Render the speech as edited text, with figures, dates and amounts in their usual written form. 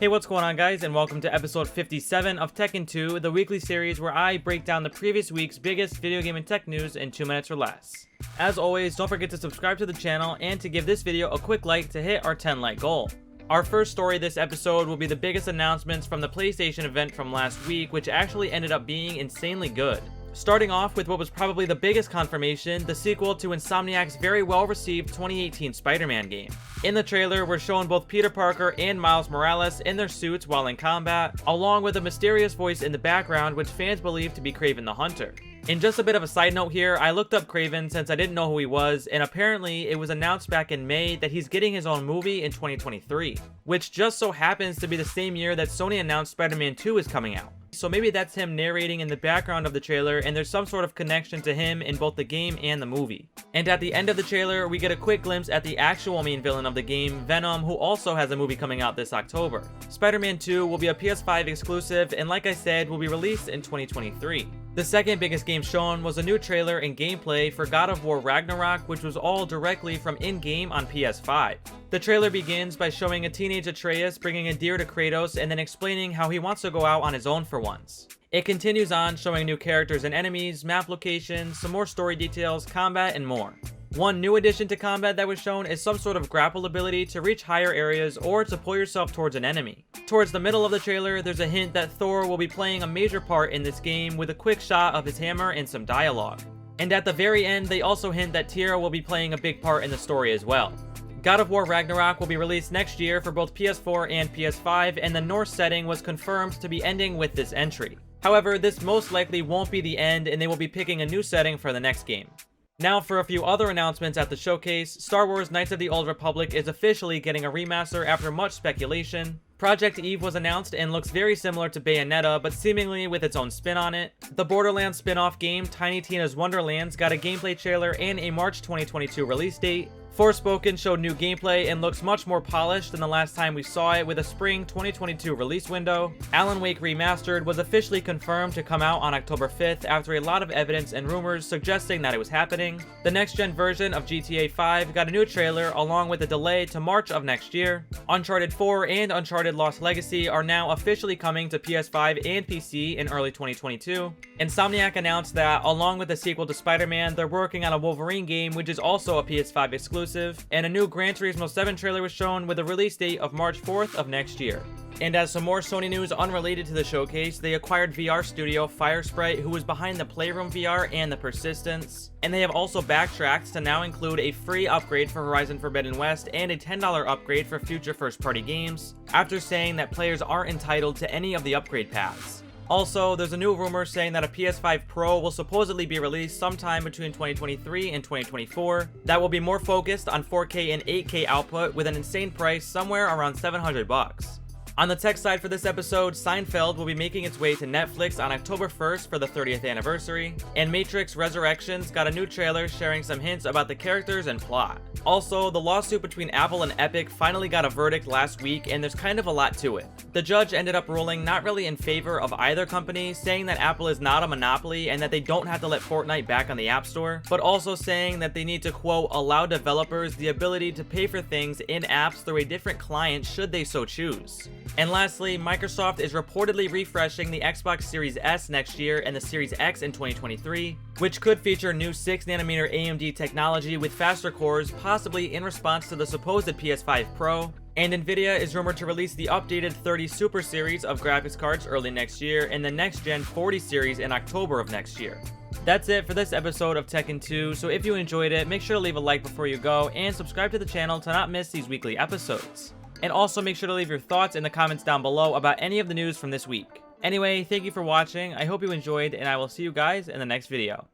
Hey, what's going on, guys, and welcome to episode 57 of Tekken 2, the weekly series where I break down the previous week's biggest video game and tech news in 2 minutes or less. As always, don't forget to subscribe to the channel and to give this video a quick like to hit our 10 like goal. Our first story this episode will be the biggest announcements from the PlayStation event from last week, which actually ended up being insanely good. Starting off with what was probably the biggest confirmation, the sequel to Insomniac's very well-received 2018 Spider-Man game. In the trailer, we're shown both Peter Parker and Miles Morales in their suits while in combat, along with a mysterious voice in the background which fans believe to be Kraven the Hunter. In just a bit of a side note here, I looked up Kraven since I didn't know who he was, and apparently it was announced back in May that he's getting his own movie in 2023, which just so happens to be the same year that Sony announced Spider-Man 2 is coming out. So maybe that's him narrating in the background of the trailer, and there's some sort of connection to him in both the game and the movie. And at the end of the trailer, we get a quick glimpse at the actual main villain of the game, Venom, who also has a movie coming out this October. Spider-Man 2 will be a PS5 exclusive, and like I said, will be released in 2023. The second biggest game shown was a new trailer and gameplay for God of War Ragnarok, which was all directly from in-game on PS5. The trailer begins by showing a teenage Atreus bringing a deer to Kratos and then explaining how he wants to go out on his own for once. It continues on showing new characters and enemies, map locations, some more story details, combat, and more. One new addition to combat that was shown is some sort of grapple ability to reach higher areas or to pull yourself towards an enemy. Towards the middle of the trailer, there's a hint that Thor will be playing a major part in this game with a quick shot of his hammer and some dialogue. And at the very end, they also hint that Tyr will be playing a big part in the story as well. God of War Ragnarok will be released next year for both PS4 and PS5, and the Norse setting was confirmed to be ending with this entry. However, this most likely won't be the end, and they will be picking a new setting for the next game. Now for a few other announcements at the showcase, Star Wars Knights of the Old Republic is officially getting a remaster after much speculation. Project Eve was announced and looks very similar to Bayonetta, but seemingly with its own spin on it. The Borderlands spin-off game, Tiny Tina's Wonderlands, got a gameplay trailer and a March 2022 release date. Forspoken showed new gameplay and looks much more polished than the last time we saw it with a spring 2022 release window. Alan Wake Remastered was officially confirmed to come out on October 5th after a lot of evidence and rumors suggesting that it was happening. The next-gen version of GTA 5 got a new trailer along with a delay to March of next year. Uncharted 4 and Uncharted Lost Legacy are now officially coming to PS5 and PC in early 2022. Insomniac announced that, along with the sequel to Spider-Man, they're working on a Wolverine game which is also a PS5 exclusive. And a new Gran Turismo 7 trailer was shown with a release date of March 4th of next year. And as some more Sony news unrelated to the showcase, they acquired VR studio Firesprite, who was behind the Playroom VR and the Persistence. And they have also backtracked to now include a free upgrade for Horizon Forbidden West and a $10 upgrade for future first-party games, after saying that players aren't entitled to any of the upgrade paths. Also, there's a new rumor saying that a PS5 Pro will supposedly be released sometime between 2023 and 2024 that will be more focused on 4K and 8K output with an insane price somewhere around $700. On the tech side for this episode, Seinfeld will be making its way to Netflix on October 1st for the 30th anniversary, and Matrix Resurrections got a new trailer sharing some hints about the characters and plot. Also, the lawsuit between Apple and Epic finally got a verdict last week, and there's kind of a lot to it. The judge ended up ruling not really in favor of either company, saying that Apple is not a monopoly and that they don't have to let Fortnite back on the App Store, but also saying that they need to, quote, allow developers the ability to pay for things in apps through a different client should they so choose. And lastly, Microsoft is reportedly refreshing the Xbox Series S next year and the Series X in 2023, which could feature new 6nm AMD technology with faster cores, possibly in response to the supposed PS5 Pro. And Nvidia is rumored to release the updated 30 Super series of graphics cards early next year and the next-gen 40 series in October of next year. That's it for this episode of Tekken 2, so if you enjoyed it, make sure to leave a like before you go and subscribe to the channel to not miss these weekly episodes. And also make sure to leave your thoughts in the comments down below about any of the news from this week. Anyway, thank you for watching, I hope you enjoyed, and I will see you guys in the next video.